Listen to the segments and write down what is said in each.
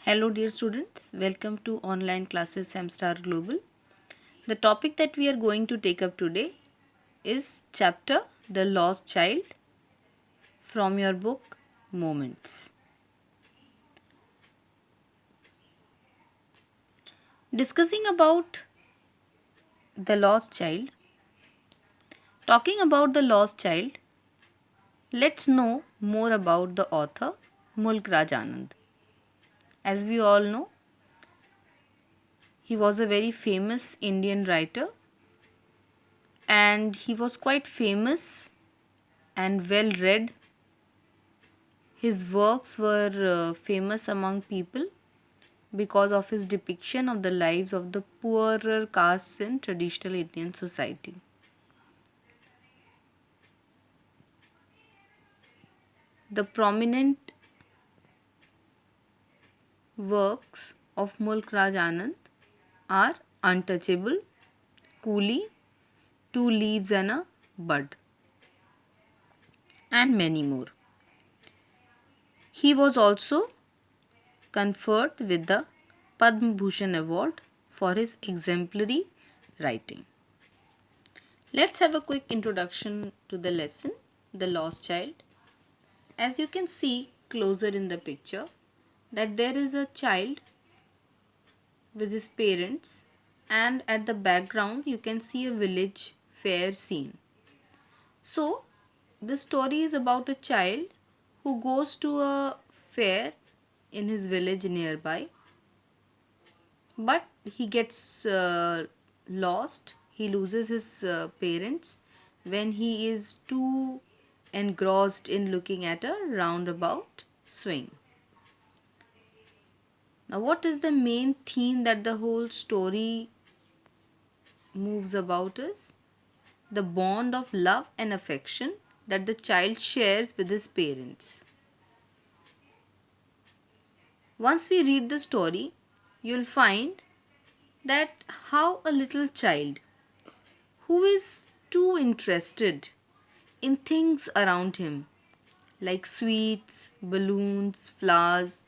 Hello, dear students. Welcome to online classes Samstar Global. The topic that we are going to take up today is chapter The Lost Child from your book Moments. Discussing about the lost child, talking about the lost child, let's know more about the author Mulk Raj Anand. As we all know, he was a very famous Indian writer and he was quite famous and well read. His works were famous among people because of his depiction of the lives of the poorer castes in traditional Indian society. The prominent works of Mulk Raj Anand are Untouchable, Coolie, Two Leaves and a Bud, and many more. He was also conferred with the Padma Bhushan Award for his exemplary writing. Let's have a quick introduction to the lesson, The Lost Child. As you can see closer in the picture, that there is a child with his parents, and at the background you can see a village fair scene. So, this story is about a child who goes to a fair in his village nearby, but he gets lost. He loses his parents when he is too engrossed in looking at a roundabout swing. Now, what is the main theme that the whole story moves about is the bond of love and affection that the child shares with his parents. Once we read the story, you'll find that how a little child who is too interested in things around him, like sweets, balloons, flowers,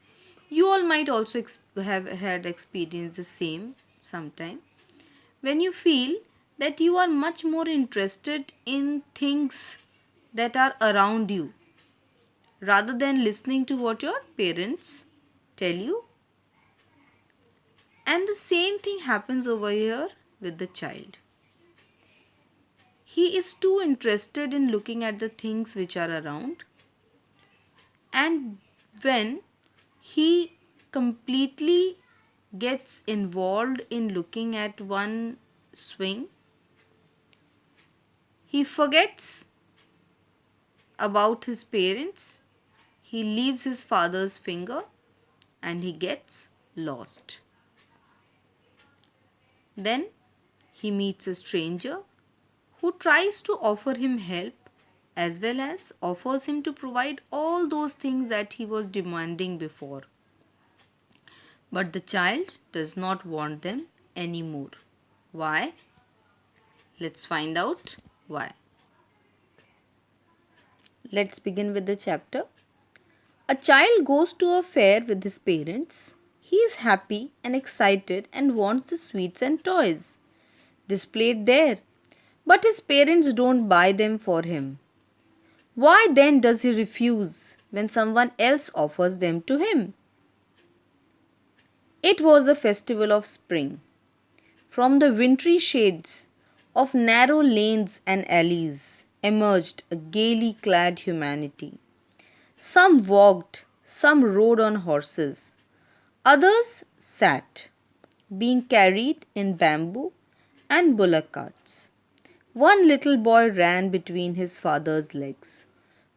you all might also have had experienced the same sometime, when you feel that you are much more interested in things that are around you rather than listening to what your parents tell you. And the same thing happens over here with the child. He is too interested in looking at the things which are around, and when he completely gets involved in looking at one swing, he forgets about his parents, he leaves his father's finger and he gets lost. Then he meets a stranger who tries to offer him help as well as offers him to provide all those things that he was demanding before. But the child does not want them anymore. Why? Let's find out why. Let's begin with the chapter. A child goes to a fair with his parents. He is happy and excited and wants the sweets and toys displayed there, but his parents don't buy them for him. Why then does he refuse when someone else offers them to him? It was a festival of spring. From the wintry shades of narrow lanes and alleys emerged a gaily clad humanity. Some walked, some rode on horses, others sat, being carried in bamboo and bullock carts. One little boy ran between his father's legs,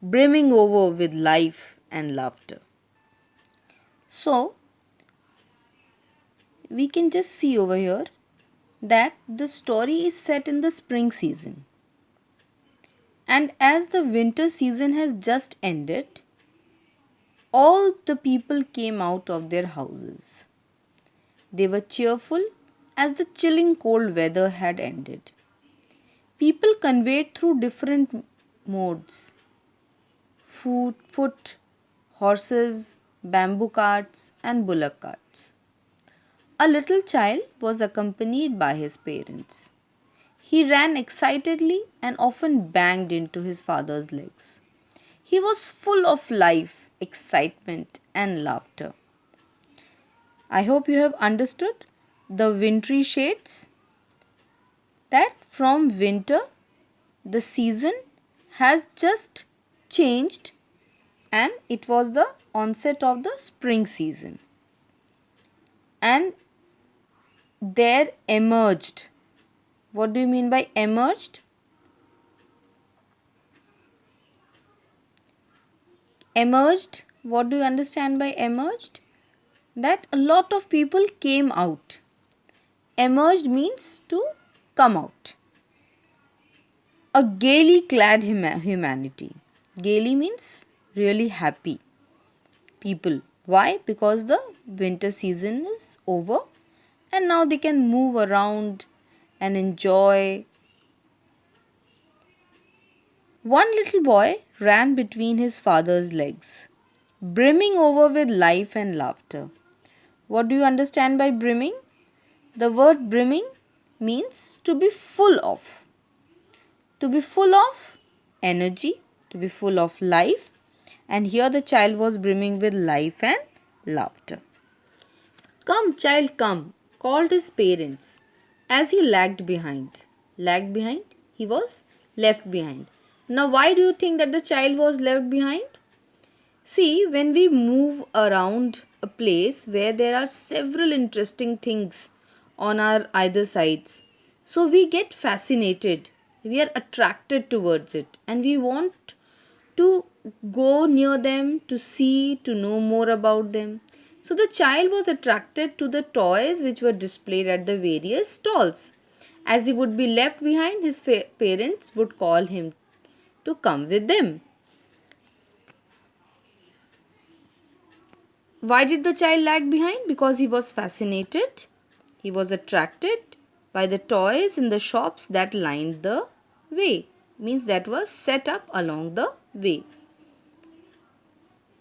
brimming over with life and laughter. So, we can just see over here that the story is set in the spring season. And as the winter season has just ended, all the people came out of their houses. They were cheerful as the chilling cold weather had ended. People conveyed through different modes: foot, horses, bamboo carts, and bullock carts. A little child was accompanied by his parents. He ran excitedly and often banged into his father's legs. He was full of life, excitement, and laughter. I hope you have understood the wintry shades, that from winter the season has just changed and it was the onset of the spring season. And there emerged. What do you mean by emerged? Emerged, what do you understand by emerged? That a lot of people came out. Emerged means to come out. A gaily clad humanity. Gaily means really happy people. Why? Because the winter season is over and now they can move around and enjoy. One little boy ran between his father's legs, brimming over with life and laughter. What do you understand by brimming? The word brimming means to be full of. To be full of energy, to be full of life. And here the child was brimming with life and laughter. Come, child, come, called his parents as he lagged behind. Lagged behind? He was left behind. Now, why do you think that the child was left behind? See, when we move around a place where there are several interesting things on our either sides, so we get fascinated, we are attracted towards it, and we want to go near them, to see, to know more about them. So the child was attracted to the toys which were displayed at the various stalls. As he would be left behind, his parents would call him to come with them. Why did the child lag behind? Because he was fascinated. He was attracted by the toys in the shops that lined the way. Means that was set up along the way.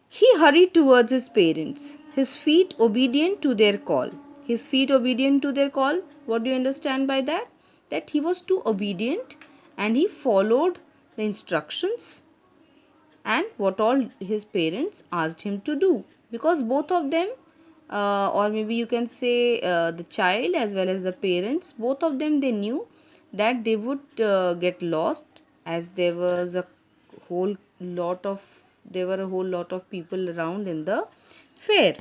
He hurried towards his parents, his feet obedient to their call. His feet obedient to their call. What do you understand by that? That he was too obedient and he followed the instructions and what all his parents asked him to do, because both of them or maybe you can say the child as well as the parents, both of them, they knew that they would get lost, as there was a whole lot of people around in the fair.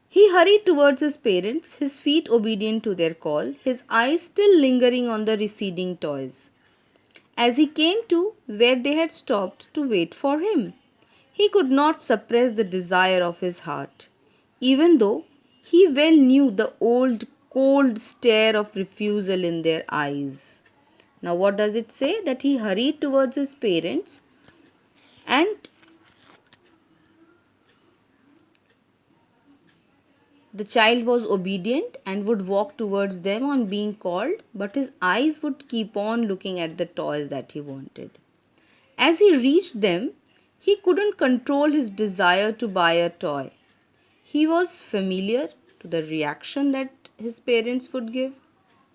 He hurried towards his parents, his feet obedient to their call, his eyes still lingering on the receding toys. As he came to where they had stopped to wait for him, he could not suppress the desire of his heart, even though he well knew the old cold stare of refusal in their eyes. Now, what does it say? That he hurried towards his parents and the child was obedient and would walk towards them on being called, but his eyes would keep on looking at the toys that he wanted. As he reached them, he couldn't control his desire to buy a toy. He was familiar to the reaction that his parents would give.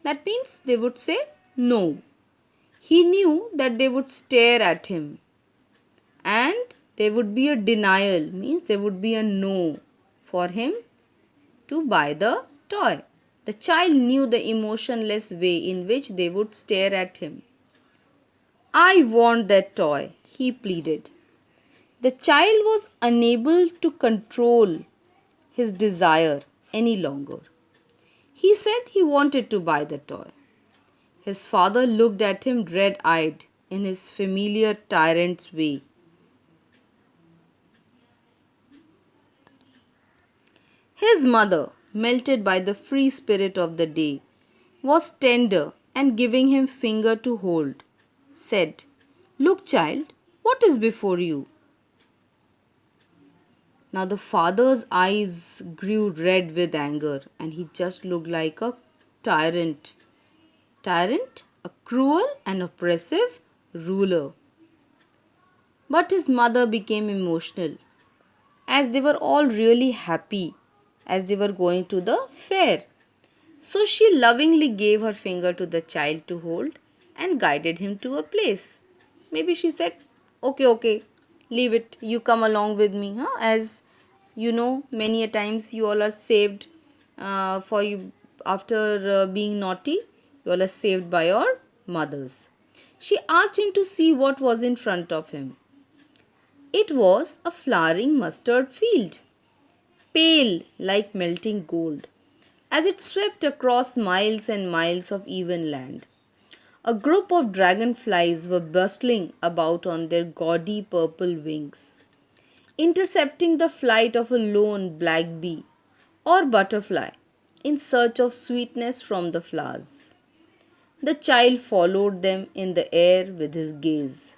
That means they would say no. He knew that they would stare at him and there would be a denial, means there would be a no for him to buy the toy. The child knew the emotionless way in which they would stare at him. I want that toy, he pleaded. The child was unable to control his desire any longer. He said he wanted to buy the toy. His father looked at him dread-eyed in his familiar tyrant's way. His mother, melted by the free spirit of the day, was tender and giving him finger to hold, said, Look, child, what is before you? Now the father's eyes grew red with anger and he just looked like a tyrant. Tyrant, a cruel and oppressive ruler. But his mother became emotional as they were all really happy as they were going to the fair. So she lovingly gave her finger to the child to hold and guided him to a place. Maybe she said, "Okay, okay, leave it. You come along with me." Huh? As you know, many a times you all are saved for you after being naughty. You all are saved by your mothers. She asked him to see what was in front of him. It was a flowering mustard field, pale like melting gold, as it swept across miles and miles of even land. A group of dragonflies were bustling about on their gaudy purple wings, intercepting the flight of a lone black bee or butterfly in search of sweetness from the flowers. The child followed them in the air with his gaze,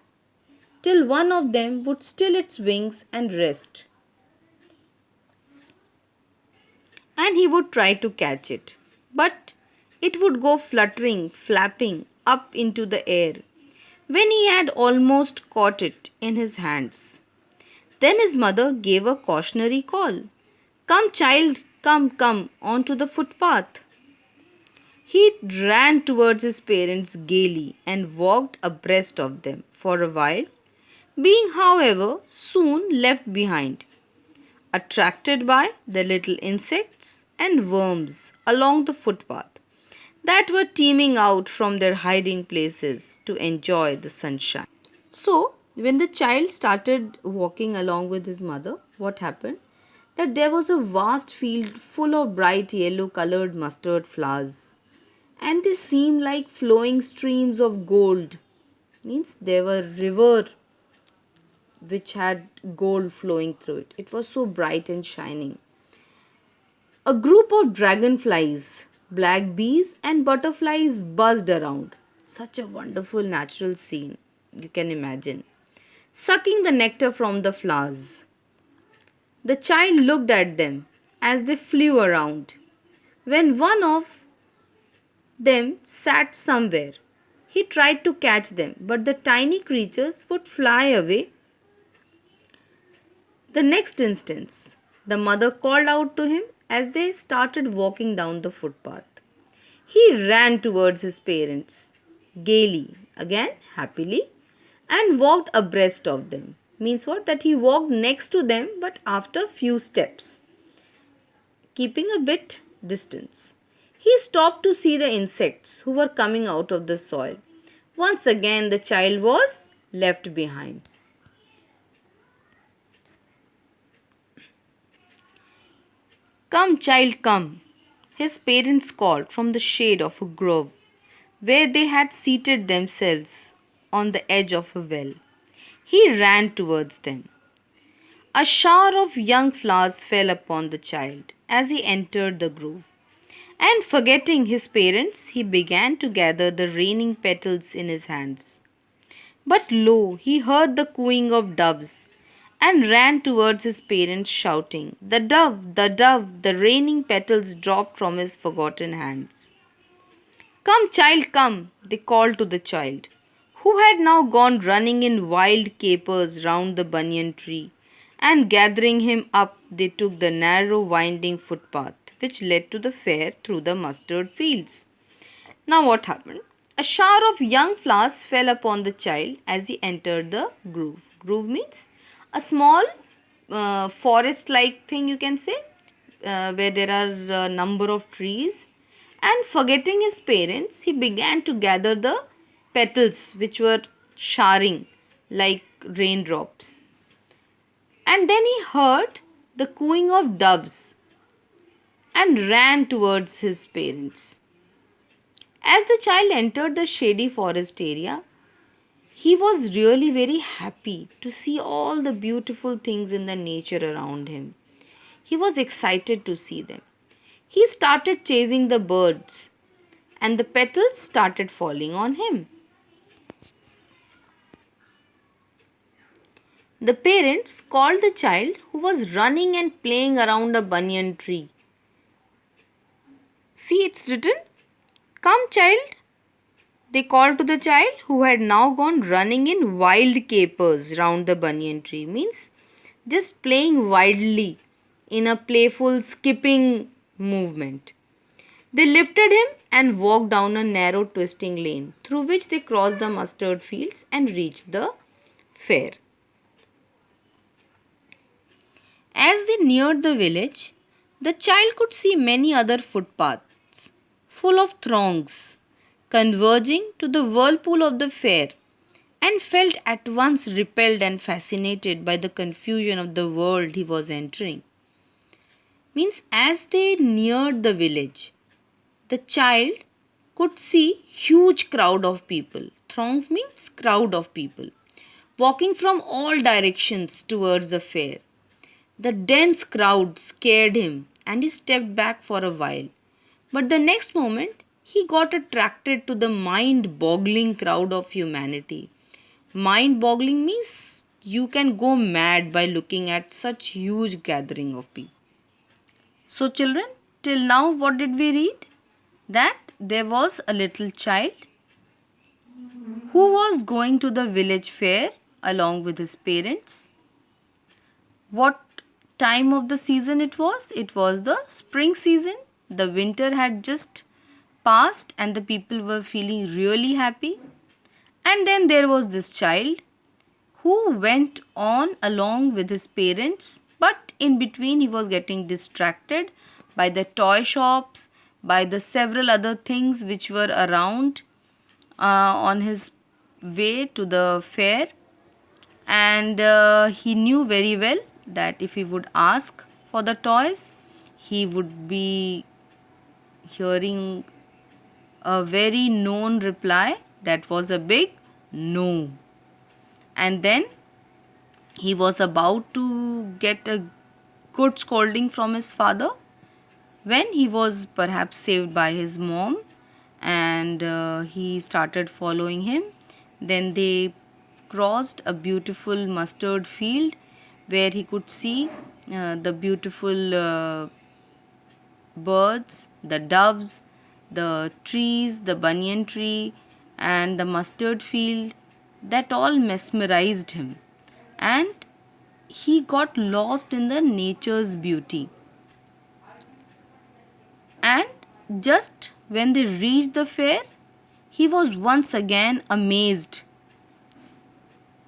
till one of them would still its wings and rest, and he would try to catch it. But it would go fluttering, flapping up into the air when he had almost caught it in his hands. Then his mother gave a cautionary call. "Come, child, come, come, onto the footpath." He ran towards his parents gaily and walked abreast of them for a while, being, however, soon left behind, attracted by the little insects and worms along the footpath that were teeming out from their hiding places to enjoy the sunshine. So, when the child started walking along with his mother, what happened? That there was a vast field full of bright yellow colored mustard flowers, and they seemed like flowing streams of gold. Means there were river which had gold flowing through it. It was so bright and shining. A group of dragonflies, black bees, and butterflies buzzed around. Such a wonderful natural scene, you can imagine, sucking the nectar from the flowers. The child looked at them as they flew around. When one of them sat somewhere, he tried to catch them, but the tiny creatures would fly away. The next instant, the mother called out to him as they started walking down the footpath. He ran towards his parents, gaily, again happily, and walked abreast of them. Means what? That he walked next to them but after few steps, keeping a bit distance. He stopped to see the insects who were coming out of the soil. Once again, the child was left behind. "Come, child, come," his parents called from the shade of a grove where they had seated themselves on the edge of a well. He ran towards them. A shower of young flowers fell upon the child as he entered the grove, and forgetting his parents, he began to gather the raining petals in his hands. But lo, he heard the cooing of doves and ran towards his parents, shouting, "The dove, the dove!" The raining petals dropped from his forgotten hands. "Come, child, come," they called to the child, who had now gone running in wild capers round the banyan tree, and gathering him up, they took the narrow, winding footpath which led to the fair through the mustard fields. Now, what happened? A shower of young flowers fell upon the child as he entered the grove. Grove means a small forest like thing, you can say, where there are a number of trees. And forgetting his parents, he began to gather the petals which were showering like raindrops. And then he heard the cooing of doves and ran towards his parents. As the child entered the shady forest area, he was really very happy to see all the beautiful things in the nature around him. He was excited to see them. He started chasing the birds, and the petals started falling on him. The parents called the child who was running and playing around a banyan tree. See, it's written, "Come, child," they called to the child who had now gone running in wild capers round the banyan tree. Means just playing wildly in a playful skipping movement. They lifted him and walked down a narrow twisting lane through which they crossed the mustard fields and reached the fair. As they neared the village, the child could see many other footpaths full of throngs converging to the whirlpool of the fair, and felt at once repelled and fascinated by the confusion of the world he was entering. Means, as they neared the village, the child could see huge crowd of people. Throngs means crowd of people walking from all directions towards the fair. The dense crowd scared him and he stepped back for a while. But the next moment, he got attracted to the mind boggling crowd of humanity. Mind boggling means you can go mad by looking at such huge gathering of people. So children, till now what did we read? That there was a little child who was going to the village fair along with his parents. What time of the season it was? It was the spring season. The winter had just passed and the people were feeling really happy. And then there was this child who went on along with his parents, but in between he was getting distracted by the toy shops, by the several other things which were around on his way to the fair. And he knew very well that if he would ask for the toys, he would be hearing a very known reply that was a big no. And then he was about to get a good scolding from his father when he was perhaps saved by his mom, and he started following him. Then they crossed a beautiful mustard field where he could see the beautiful birds, the doves, the trees, the banyan tree, and the mustard field. That all mesmerized him, and he got lost in the nature's beauty. And just when they reached the fair, he was once again amazed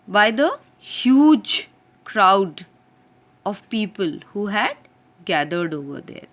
by the huge crowd of people who had gathered over there.